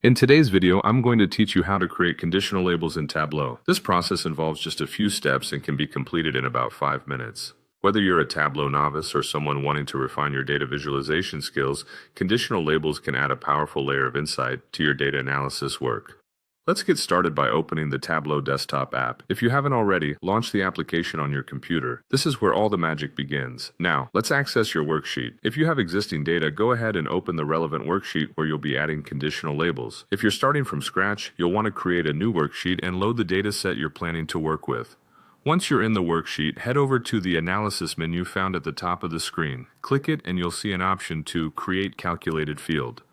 In today's video, I'm going to teach you how to create conditional labels in Tableau. This process involves just a few steps and can be completed in about 5 minutes. Whether you're a Tableau novice or someone wanting to refine your data visualization skills, conditional labels can add a powerful layer of insight to your data analysis work. Let's get started by opening the Tableau desktop app. If you haven't already, launch the application on your computer. This is where all the magic begins. Now, let's access your worksheet. If you have existing data, go ahead and open the relevant worksheet where you'll be adding conditional labels. If you're starting from scratch, you'll want to create a new worksheet and load the data set you're planning to work with. Once you're in the worksheet, head over to the Analysis menu found at the top of the screen. Click it and you'll see an option to Create Calculated Field.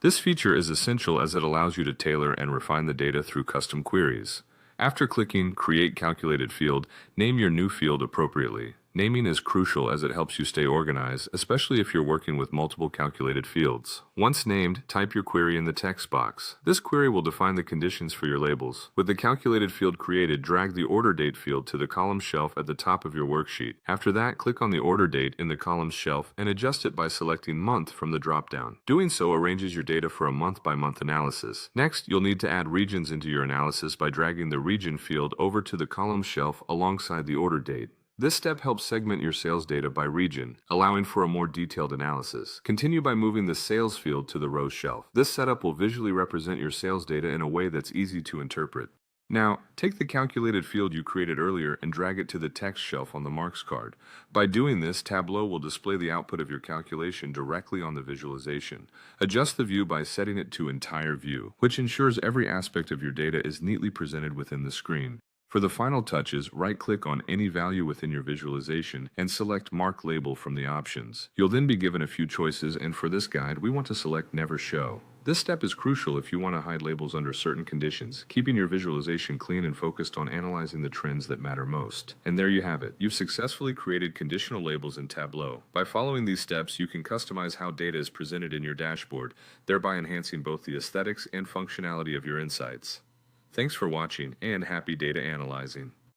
This feature is essential as it allows you to tailor and refine the data through custom queries. After clicking Create Calculated Field, name your new field appropriately. Naming is crucial as it helps you stay organized, especially if you're working with multiple calculated fields. Once named, type your query in the text box. This query will define the conditions for your labels. With the calculated field created, drag the order date field to the column shelf at the top of your worksheet. After that, click on the order date in the column shelf and adjust it by selecting month from the drop-down. Doing so arranges your data for a month-by-month analysis. Next, you'll need to add regions into your analysis by dragging the region field over to the column shelf alongside the order date. This step helps segment your sales data by region, allowing for a more detailed analysis. Continue by moving the sales field to the row shelf. This setup will visually represent your sales data in a way that's easy to interpret. Now, take the calculated field you created earlier and drag it to the text shelf on the marks card. By doing this, Tableau will display the output of your calculation directly on the visualization. Adjust the view by setting it to Entire View, which ensures every aspect of your data is neatly presented within the screen. For the final touches, right-click on any value within your visualization and select Mark Label from the options. You'll then be given a few choices, and for this guide, we want to select Never Show. This step is crucial if you want to hide labels under certain conditions, keeping your visualization clean and focused on analyzing the trends that matter most. And there you have it. You've successfully created conditional labels in Tableau. By following these steps, you can customize how data is presented in your dashboard, thereby enhancing both the aesthetics and functionality of your insights. Thanks for watching and happy data analyzing.